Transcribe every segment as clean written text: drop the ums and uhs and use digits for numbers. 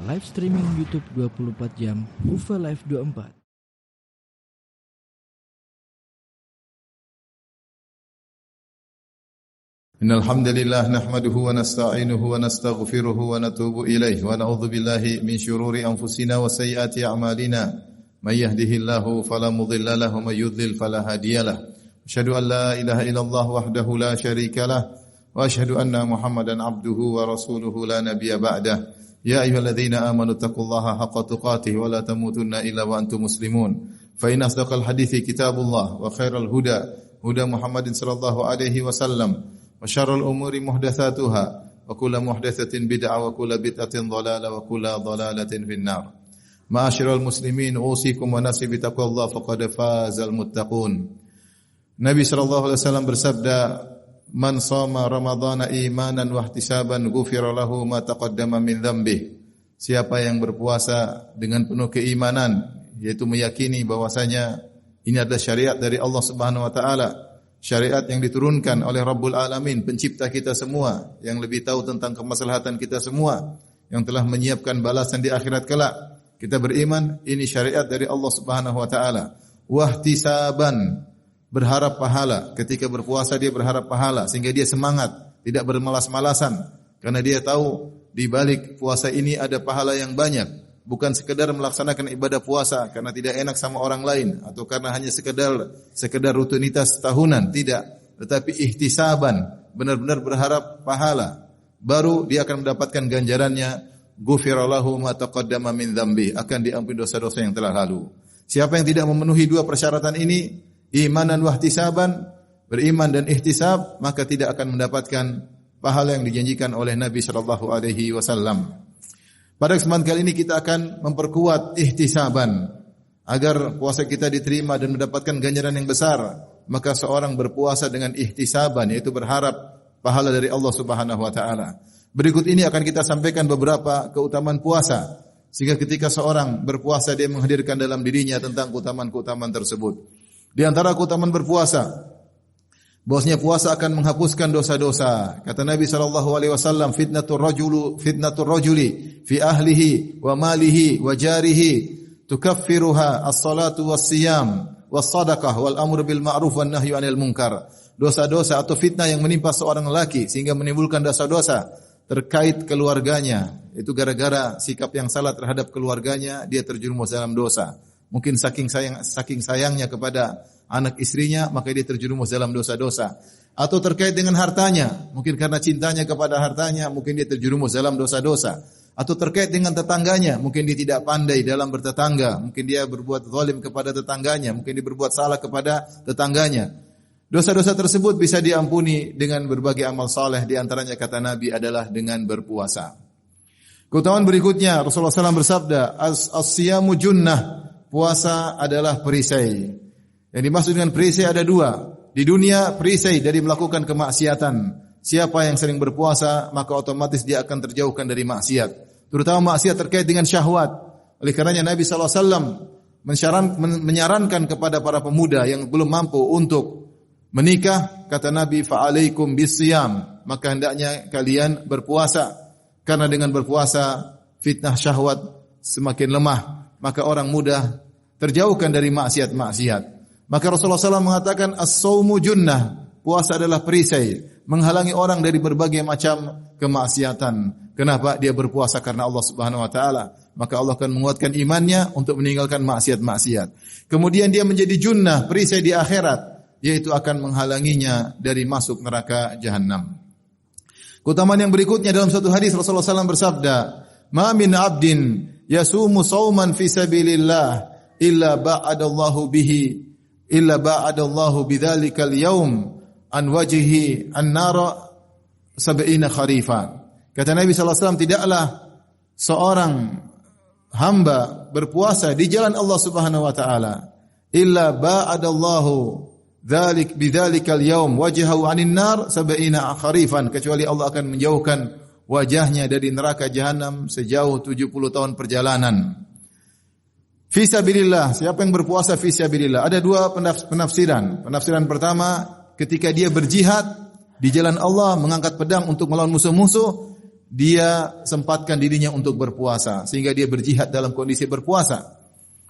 live streaming YouTube 24 jam, UFA Live 24. Innal hamdalillah nahmaduhu wa nasta'inuhu wa nastaghfiruhu wa natubu ilaihi wa na'udzu billahi min shururi anfusina wa sayyiati a'malina. May yahdihillahu fala mudilla lahu wa may yudlil fala hadiyalah. Asyhadu an la ilaha illallah wahdahu la syarikalah wa asyhadu anna Muhammadan abduhu wa rasuluhu la nabiyya ba'dah. Ya ayyuhalladzina amanu taqullaha haqqa tuqatih wa la tamutunna illa wa antum muslimun. Fa inna asdaqal hadithi kitabullah wa khairal huda huda Muhammadin sallallahu alaihi wasallam wa syarrul umuri muhdatsatuha wa kullu muhdatsatin bid'ah wa kullu bid'atin dhalalah wa kullu dhalalatin finnar. Ma'asyiral muslimin, usikum wa nafsi bi taqwallah faqad fazal muttaqun. Nabi sallallahu alaihi wasallam bersabda, "Man shoma Ramadhana imanan wa ihtisaban ghufira lahu ma taqaddama min dzambih." Siapa yang berpuasa dengan penuh keimanan, yaitu meyakini bahwasanya ini adalah syariat dari Allah Subhanahu wa taala, syariat yang diturunkan oleh Rabbul Alamin, pencipta kita semua, yang lebih tahu tentang kemaslahatan kita semua, yang telah menyiapkan balasan di akhirat kelak. Kita beriman ini syariat dari Allah Subhanahu wa taala. Wa ihtisaban, berharap pahala. Ketika berpuasa dia berharap pahala sehingga dia semangat, tidak bermalas-malasan karena dia tahu di balik puasa ini ada pahala yang banyak, bukan sekedar melaksanakan ibadah puasa karena tidak enak sama orang lain atau karena hanya sekedar rutinitas tahunan, tidak, tetapi ihtisaban, benar-benar berharap pahala, baru dia akan mendapatkan ganjarannya. Ghufira lahu ma taqaddama min dzambi, akan diampuni dosa-dosa yang telah lalu. Siapa yang tidak memenuhi dua persyaratan ini, imanan wa ihtisaban, beriman dan ihtisab, maka tidak akan mendapatkan pahala yang dijanjikan oleh Nabi sallallahu alaihi wasallam. Pada kesempatan kali ini kita akan memperkuat ihtisaban agar puasa kita diterima dan mendapatkan ganjaran yang besar. Maka seorang berpuasa dengan ihtisaban, yaitu berharap pahala dari Allah Subhanahu wa taala. Berikut ini akan kita sampaikan beberapa keutamaan puasa, sehingga ketika seorang berpuasa dia menghadirkan dalam dirinya tentang keutamaan-keutamaan tersebut. Di antara keutamaan berpuasa, bahwasanya puasa akan menghapuskan dosa-dosa. Kata Nabi SAW, fitnatur rajuli fi ahlihi wa malihi wa jarihi tukaffiruha as-salatu was-siyam was-sadaqah wal amru bil ma'ruf wan nahyu 'anil munkar. Dosa-dosa atau fitnah yang menimpa seorang lelaki sehingga menimbulkan dosa-dosa terkait keluarganya, itu gara-gara sikap yang salah terhadap keluarganya, dia terjerumus dalam dosa. Mungkin saking sayangnya kepada anak istrinya, maka dia terjerumus dalam dosa-dosa. Atau terkait dengan hartanya, mungkin karena cintanya kepada hartanya, mungkin dia terjerumus dalam dosa-dosa. Atau terkait dengan tetangganya, mungkin dia tidak pandai dalam bertetangga, mungkin dia berbuat zalim kepada tetangganya, mungkin dia berbuat salah kepada tetangganya. Dosa-dosa tersebut bisa diampuni dengan berbagai amal saleh, di antaranya kata Nabi adalah dengan berpuasa. Keutamaan berikutnya, Rasulullah SAW bersabda, as-siyamu junnah, puasa adalah perisai. Yang dimaksud dengan perisai ada dua. Di dunia, perisai dari melakukan kemaksiatan. Siapa yang sering berpuasa, maka otomatis dia akan terjauhkan dari maksiat. Terutama maksiat terkait dengan syahwat. Oleh karenanya Nabi SAW menyarankan kepada para pemuda yang belum mampu untuk menikah, kata Nabi, fa'alaikum bisiyam, maka hendaknya kalian berpuasa. Karena dengan berpuasa, fitnah syahwat semakin lemah, maka orang mudah terjauhkan dari maksiat-maksiat. Maka Rasulullah SAW mengatakan, as-sawmu junnah, puasa adalah perisai, menghalangi orang dari berbagai macam kemaksiatan. Kenapa? Dia berpuasa karena Allah Subhanahu wa taala. Maka Allah akan menguatkan imannya untuk meninggalkan maksiat-maksiat. Kemudian dia menjadi junnah, perisai di akhirat, yaitu akan menghalanginya dari masuk neraka jahanam. Keutamaan yang berikutnya dalam satu hadis Rasulullah SAW bersabda, "Ma min 'abdin yasumu shauman fi sabilillah illa ba'adallahu bidzalikal yaum an wajhihi an-nara 70 kharifan." Kata Nabi SAW, tidaklah seorang hamba berpuasa di jalan Allah Subhanahu wa taala illa ba'adallahu bidzalikal yaum wajhahu 'anil nar 70 kharifan, kecuali Allah akan menjauhkan wajahnya dari neraka jahanam sejauh 70 tahun perjalanan. Fi sabilillah, siapa yang berpuasa fi sabilillah? Ada dua penafsiran. Penafsiran pertama, ketika dia berjihad di jalan Allah, mengangkat pedang untuk melawan musuh-musuh, dia sempatkan dirinya untuk berpuasa sehingga dia berjihad dalam kondisi berpuasa.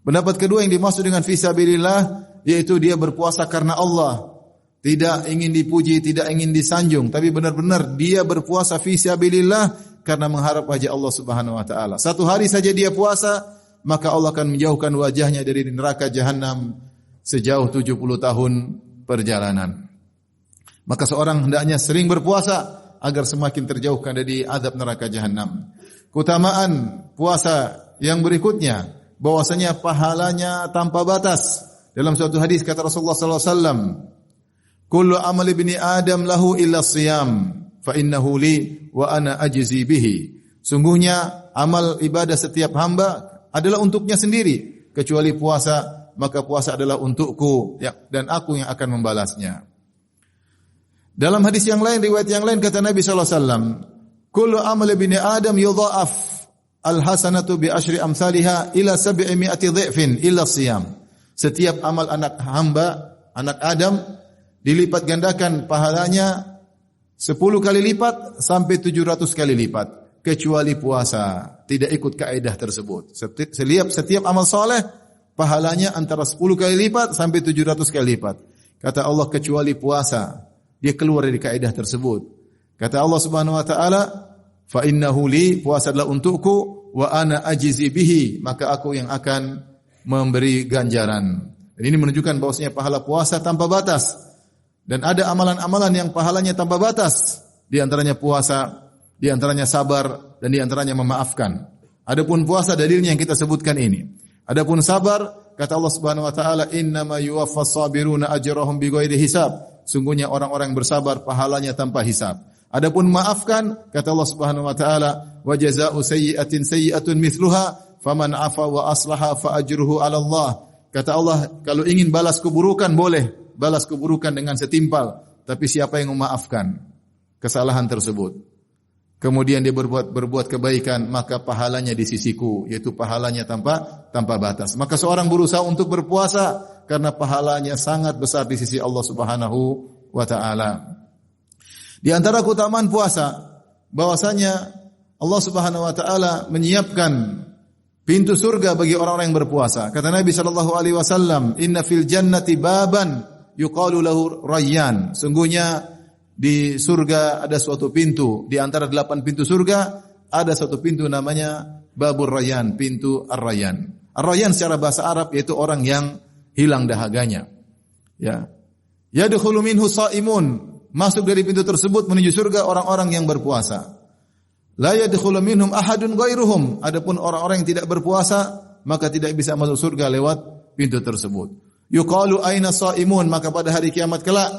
Pendapat kedua yang dimaksud dengan fisabilillah yaitu dia berpuasa karena Allah, tidak ingin dipuji, tidak ingin disanjung, tapi benar-benar dia berpuasa fisabilillah karena mengharap wajah Allah Subhanahu wa taala. Satu hari saja dia puasa, maka Allah akan menjauhkan wajahnya dari neraka jahanam sejauh 70 tahun perjalanan. Maka seorang hendaknya sering berpuasa agar semakin terjauhkan dari azab neraka jahanam. Keutamaan puasa yang berikutnya, bahwasanya pahalanya tanpa batas. Dalam suatu hadis kata Rasulullah sallallahu alaihi wasallam, "Kullu amali ibni Adam lahu illa shiyam, fa innahu li wa ana ajzi bihi." Sungguhnya amal ibadah setiap hamba adalah untuknya sendiri, kecuali puasa, maka puasa adalah untukku dan aku yang akan membalasnya. Dalam hadis yang lain, riwayat yang lain kata Nabi sallallahu alaihi wasallam, "Kullu amali ibni Adam yudha'af al-hasanatu bi asyri amsalha ila 700 dhifin illa shiyam." Setiap amal anak hamba, anak Adam dilipat gandakan pahalanya 10 kali lipat sampai 700 kali lipat, kecuali puasa. Tidak ikut kaidah tersebut. Setiap amal soleh pahalanya antara 10 kali lipat sampai 700 kali lipat. Kata Allah kecuali puasa. Dia keluar dari kaidah tersebut. Kata Allah Subhanahu wa taala, "Fa innahu li", puasa adalah untukku, "wa ana ajzi bihi", maka aku yang akan memberi ganjaran. Dan ini menunjukkan bahwasanya pahala puasa tanpa batas. Dan ada amalan-amalan yang pahalanya tanpa batas. Di antaranya puasa, di antaranya sabar, dan di antaranya memaafkan. Adapun puasa dalilnya yang kita sebutkan ini. Adapun sabar, kata Allah Subhanahu wa taala, "Innama yuwaffas sabiruna ajrahum bighairi hisab." Sungguhnya orang-orang yang bersabar pahalanya tanpa hisab. Adapun maafkan, kata Allah Subhanahu wa taala, "Wa jazaa'u sayyi'atin sayyi'atun mithluha, faman 'afa wa aslaha fa ajruhu 'ala Allah." Kata Allah, kalau ingin balas keburukan boleh balas keburukan dengan setimpal, tapi siapa yang memaafkan kesalahan tersebut, kemudian dia berbuat kebaikan, maka pahalanya di sisiku, yaitu pahalanya tanpa batas. Maka seorang berusaha untuk berpuasa karena pahalanya sangat besar di sisi Allah Subhanahu wa taala. Di antara keutamaan puasa, bahwasanya Allah Subhanahu wa taala menyiapkan pintu surga bagi orang-orang yang berpuasa. Kata Nabi sallallahu alaihi wasallam, "Inna fil jannati baban yuqalu lahu Rayyan." Sungguhnya di surga ada suatu pintu, di antara 8 pintu surga ada satu pintu namanya Babur Rayyan, pintu Ar-Rayyan. Ar-Rayyan secara bahasa Arab yaitu orang yang hilang dahaganya. Ya. Yadkhulu minhu shaimun, masuk dari pintu tersebut menuju surga orang-orang yang berpuasa. La yadkhulu minhum ahadun ghairuhum. Adapun orang-orang yang tidak berpuasa maka tidak bisa masuk surga lewat pintu tersebut. Yuqalu aina shaimun, maka pada hari kiamat kelak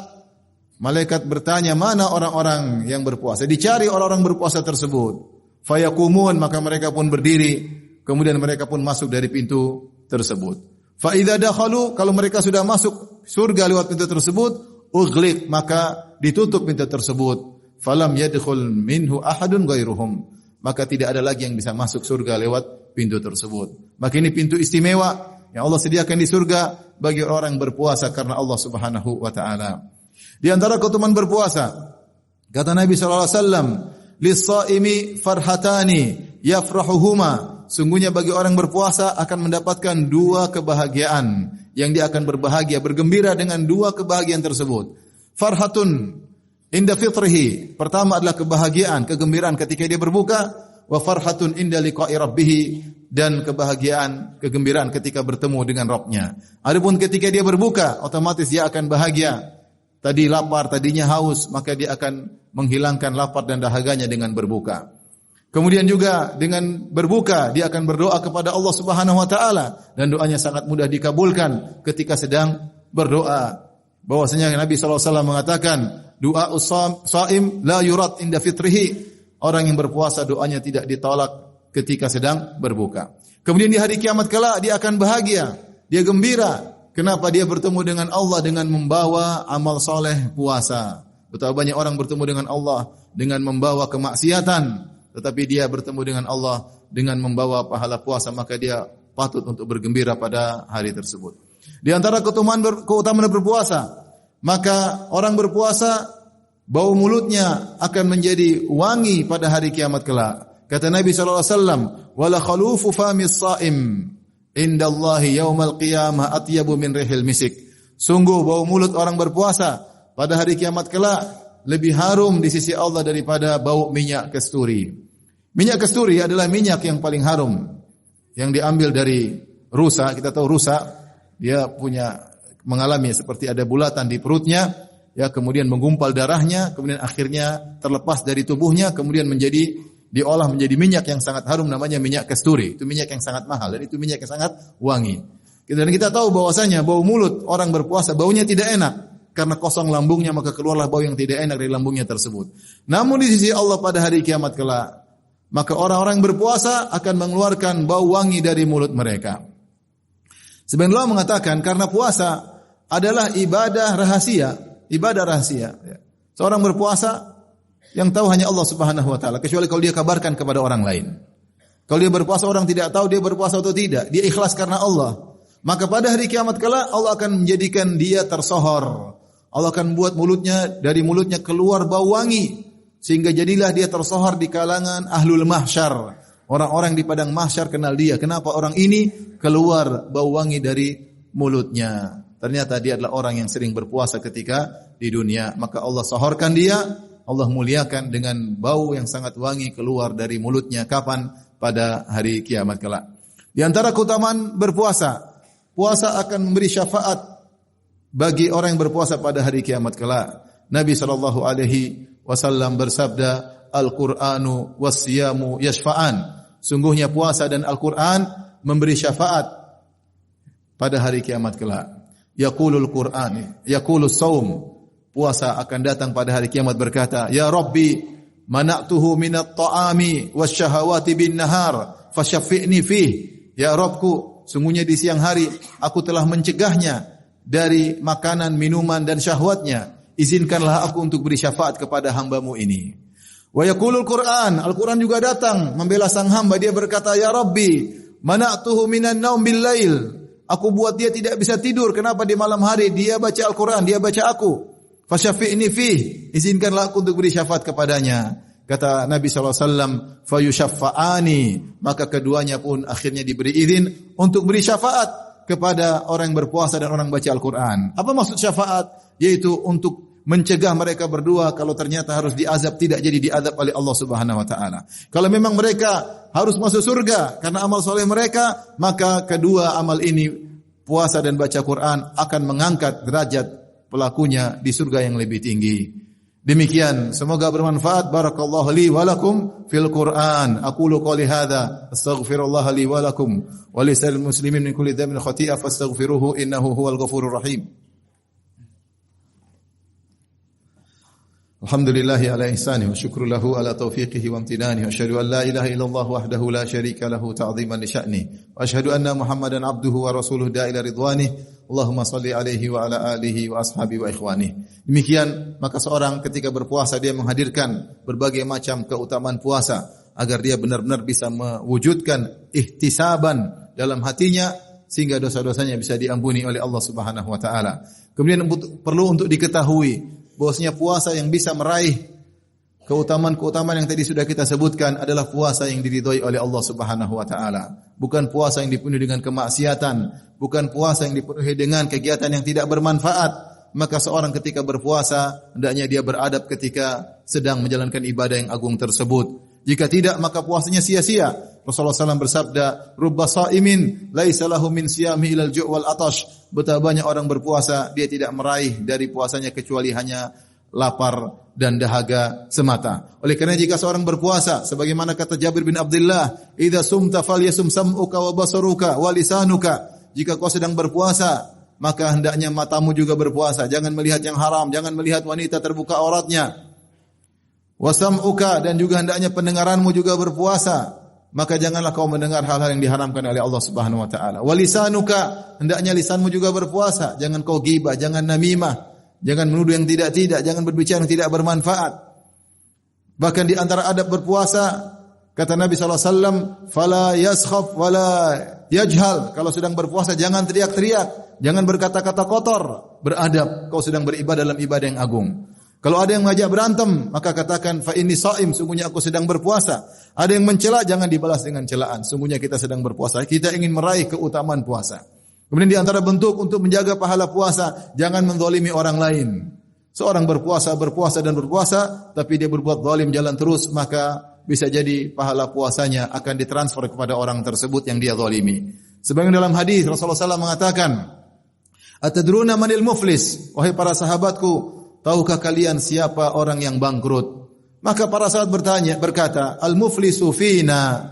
malaikat bertanya, mana orang-orang yang berpuasa? Dicari orang-orang berpuasa tersebut. Fayaqumun, maka mereka pun berdiri, kemudian mereka pun masuk dari pintu tersebut. Fa idza dakhalu, kalau mereka sudah masuk surga lewat pintu tersebut, ughliq, maka ditutup pintu tersebut. Falam yadkhul minhu ahadun ghairuhum, maka tidak ada lagi yang bisa masuk surga lewat pintu tersebut. Maka ini pintu istimewa yang Allah sediakan di surga bagi orang yang berpuasa karena Allah Subhanahu wa taala. Di antara keutamaan berpuasa, kata Nabi sallallahu alaihi wasallam, "Lis-shaimi farhatani yafrahuhuma." Sungguhnya bagi orang berpuasa akan mendapatkan 2 kebahagiaan yang dia akan berbahagia, bergembira dengan 2 kebahagiaan tersebut. Farhatun inda fitrihi, pertama adalah kebahagiaan, kegembiraan ketika dia berbuka, wa farhatun inda liqa'i rabbih, dan kebahagiaan, kegembiraan ketika bertemu dengan Rabbnya. Adapun ketika dia berbuka, otomatis dia akan bahagia. Tadi lapar, tadinya haus, maka dia akan menghilangkan lapar dan dahaganya dengan berbuka. Kemudian juga dengan berbuka dia akan berdoa kepada Allah Subhanahu wa taala dan doanya sangat mudah dikabulkan ketika sedang berdoa. Bahwasanya Nabi sallallahu alaihi wasallam mengatakan, doa shaim la yurad inda fitrihi. Orang yang berpuasa doanya tidak ditolak ketika sedang berbuka. Kemudian di hari kiamat kelak dia akan bahagia, dia gembira. Kenapa? Dia bertemu dengan Allah dengan membawa amal soleh puasa. Betapa banyak orang bertemu dengan Allah dengan membawa kemaksiatan, tetapi dia bertemu dengan Allah dengan membawa pahala puasa, maka dia patut untuk bergembira pada hari tersebut. Di antara keutamaan berpuasa, maka orang berpuasa bau mulutnya akan menjadi wangi pada hari kiamat kelak. Kata Nabi SAW, wala khalufu famis saim indallahi yaumal qiyamah atyabu min rihil misik. Sungguh bau mulut orang berpuasa pada hari kiamat kelak lebih harum di sisi Allah daripada bau minyak kasturi. Minyak kasturi adalah minyak yang paling harum yang diambil dari rusa. Kita tahu rusa, dia mengalami seperti ada bulatan di perutnya, ya, kemudian menggumpal darahnya, kemudian akhirnya terlepas dari tubuhnya, kemudian diolah menjadi minyak yang sangat harum, namanya minyak kasturi. Itu minyak yang sangat mahal dan itu minyak yang sangat wangi. Dan kita tahu bahwasanya bau mulut orang berpuasa baunya tidak enak karena kosong lambungnya, maka keluarlah bau yang tidak enak dari lambungnya tersebut. Namun di sisi Allah pada hari kiamat kelak, maka orang-orang berpuasa akan mengeluarkan bau wangi dari mulut mereka. Sebagian ulama mengatakan karena puasa adalah ibadah rahasia. Seorang berpuasa yang tahu hanya Allah Subhanahu wa taala, kecuali kalau dia kabarkan kepada orang lain. Kalau dia berpuasa orang tidak tahu dia berpuasa atau tidak, dia ikhlas karena Allah. Maka pada hari kiamat kelak Allah akan menjadikan dia tersohor. Allah akan buat dari mulutnya keluar bau wangi sehingga jadilah dia tersohor di kalangan ahlul mahsyar. Orang-orang di padang mahsyar kenal dia. Kenapa orang ini keluar bau wangi dari mulutnya? Ternyata dia adalah orang yang sering berpuasa ketika di dunia. Maka Allah sohorkan dia, Allah muliakan dengan bau yang sangat wangi keluar dari mulutnya. Kapan? Pada hari kiamat kelak. Di antara keutamaan berpuasa, puasa akan memberi syafaat bagi orang yang berpuasa pada hari kiamat kelak. Nabi SAW bersabda, Al-Qur'anu was-siyamu yashfa'an. Sungguhnya puasa dan Al-Qur'an memberi syafaat pada hari kiamat kelak. Yaqulul Qur'an, yaqulus saum. Puasa akan datang pada hari kiamat berkata, Ya Rabbi, mana'tuhu minat ta'ami wasyahawati bin nahar, fasyaffi'ni fih. Ya Rabbku, sungguhnya di siang hari aku telah mencegahnya dari makanan, minuman dan syahwatnya. Izinkanlah aku untuk beri syafaat kepada hamba-Mu ini. Wa yaqulul Qur'an, Al-Qur'an juga datang membela sang hamba. Dia berkata, Ya Rabbi, mana'tuhu minan naum bil lail. Aku buat dia tidak bisa tidur. Kenapa di malam hari dia baca Al-Quran, dia baca aku. Fasyafi'ni fih. Izinkanlah aku untuk beri syafaat kepadanya. Kata Nabi SAW, fayusyaffa'ani. Maka keduanya pun akhirnya diberi izin untuk beri syafaat kepada orang yang berpuasa dan orang baca Al-Quran. Apa maksud syafaat? Yaitu untuk mencegah mereka berdua kalau ternyata harus diazab, tidak jadi diazab oleh Allah Subhanahu wa taala. Kalau memang mereka harus masuk surga karena amal soleh mereka, maka kedua amal ini, puasa dan baca Quran, akan mengangkat derajat pelakunya di surga yang lebih tinggi. Demikian, semoga bermanfaat. Barakallahu li wa lakum fil Quran. Aqulu qouli hadza, astaghfirullah li wa lakum wa lisal muslimin min kulli dhanbin khati'ah fastaghfiruhu innahu huwal ghafurur rahim. Alhamdulillahi ala ihsanihi wa syukru lahu ala taufiqihi wa amtinanihi wa asyhadu an la ilaha illallah wahdahu la syarika lahu ta'dhiman li sya'nihi wa asyhadu anna Muhammadan abduhu wa rasuluhu da'ila ridwanihi. Allahumma salli alaihi wa ala alihi wa ashabihi wa ikhwanihi. Demikian, maka seorang ketika berpuasa dia menghadirkan berbagai macam keutamaan puasa agar dia benar-benar bisa mewujudkan ihtisaban dalam hatinya sehingga dosa-dosanya bisa diampuni oleh Allah Subhanahu wa taala. Kemudian perlu untuk diketahui bahwasanya puasa yang bisa meraih keutamaan-keutamaan yang tadi sudah kita sebutkan adalah puasa yang diridhoi oleh Allah Subhanahu wa taala. Bukan puasa yang dipenuhi dengan kemaksiatan, bukan puasa yang dipenuhi dengan kegiatan yang tidak bermanfaat. Maka seorang ketika berpuasa hendaknya dia beradab ketika sedang menjalankan ibadah yang agung tersebut. Jika tidak, maka puasanya sia-sia. Rasulullah SAW bersabda, "Rubba sha'imin laisa lahu min siyami ilal ju' wal atash." Betapa banyak orang berpuasa, dia tidak meraih dari puasanya kecuali hanya lapar dan dahaga semata. Oleh karena jika seorang berpuasa, sebagaimana kata Jabir bin Abdullah, "Idza sumta falyasum sam'uka wa basaruka wa lisanuka." Jika kau sedang berpuasa, maka hendaknya matamu juga berpuasa. Jangan melihat yang haram, jangan melihat wanita terbuka auratnya. Wasam'uka, dan juga hendaknya pendengaranmu juga berpuasa. Maka janganlah kau mendengar hal-hal yang diharamkan oleh Allah Subhanahu wa taala. Walisanuka, hendaknya lisanmu juga berpuasa. Jangan kau ghibah, jangan namimah, jangan menuduh yang tidak-tidak, jangan berbicara yang tidak bermanfaat. Bahkan di antara adab berpuasa, kata Nabi SAW, "Fala yaskhaf wala yajhal." Kalau sedang berpuasa jangan teriak-teriak, jangan berkata-kata kotor, beradab. Kau sedang beribadah dalam ibadah yang agung. Kalau ada yang mengajak berantem, maka katakan fa inni shaim, sungguhnya aku sedang berpuasa. Ada yang mencela, jangan dibalas dengan celaan. Sungguhnya kita sedang berpuasa. Kita ingin meraih keutamaan puasa. Kemudian di antara bentuk untuk menjaga pahala puasa, jangan menzalimi orang lain. Seorang berpuasa, tapi dia berbuat zalim jalan terus, maka bisa jadi pahala puasanya akan ditransfer kepada orang tersebut yang dia zalimi. Sebagaimana dalam hadis Rasulullah SAW mengatakan, "Atadruna manil muflis?" Wahai para sahabatku, tahukah kalian siapa orang yang bangkrut? Maka para sahabat berkata, "Al-muflisu fina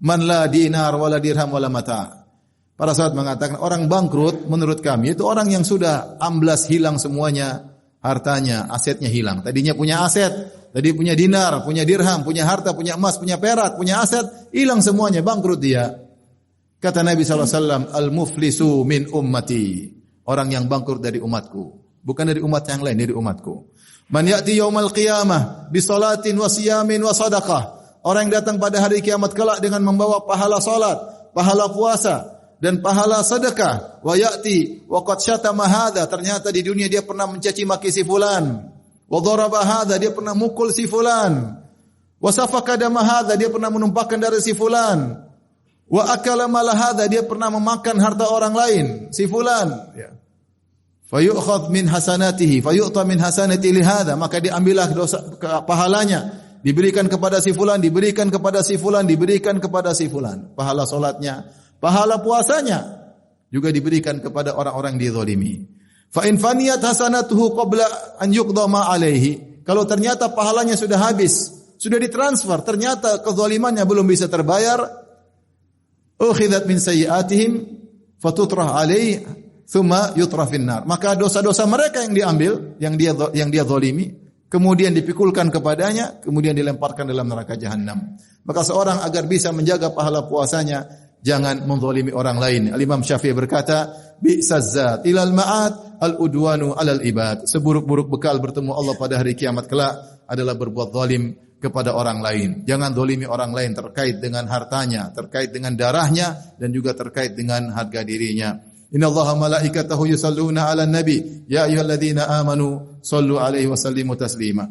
man la dinar wala dirham wala mata." Para sahabat mengatakan, orang bangkrut menurut kami itu orang yang sudah amblas, hilang semuanya hartanya, asetnya hilang. Tadinya punya aset, tadi punya dinar, punya dirham, punya harta, punya emas, punya perak, punya aset, hilang semuanya, bangkrut dia. Kata Nabi SAW, "Al-muflisu min ummati." Orang yang bangkrut dari umatku. Bukan dari umat yang lain, dari umatku. Man ya'ti yaumal qiyamah bi salatin wa siyamin wa sadaqah. Orang yang datang pada hari kiamat kelak dengan membawa pahala salat, pahala puasa dan pahala sedekah. Wa ya'ti wa qad syatama hadza, ternyata di dunia dia pernah mencaci maki si fulan. Wa daraba hadza, dia pernah mukul si fulan. Wa safaka dama hadza, dia pernah menumpahkan darah si fulan. Wa akala mala hadza, dia pernah memakan harta orang lain, si fulan, ya. Fayu'khadh min hasanatihi, fayu'ta min hasanati li hadza, maka diambillah dosa pahalanya, diberikan kepada si fulan, diberikan kepada si fulan, diberikan kepada si fulan. Pahala salatnya, pahala puasanya juga diberikan kepada orang-orang dizalimi. Fa in faniyat hasanatuhu qabla an yuqda ma alaihi, kalau ternyata pahalanya sudah habis, sudah ditransfer, ternyata kezalimannya belum bisa terbayar, ukhidat min sayyi'atihim fatutrah alaihi thumma yutrah finnar, maka dosa-dosa mereka yang diambil, yang dia zalimi, kemudian dipikulkan kepadanya, kemudian dilemparkan dalam neraka jahanam. Maka seorang agar bisa menjaga pahala puasanya, jangan menzalimi orang lain. Al-Imam Syafi'i berkata, bi'sazzat ilal ma'ad al-udwanu alal ibad. Seburuk-buruk bekal bertemu Allah pada hari kiamat kelak adalah berbuat zalim kepada orang lain. Jangan zalimi orang lain terkait dengan hartanya, terkait dengan darahnya, dan juga terkait dengan harga dirinya. Innallaha malaikatahu yusalluna 'alan nabi ya ayyuhalladzina amanu sallu 'alaihi wa sallimu taslima.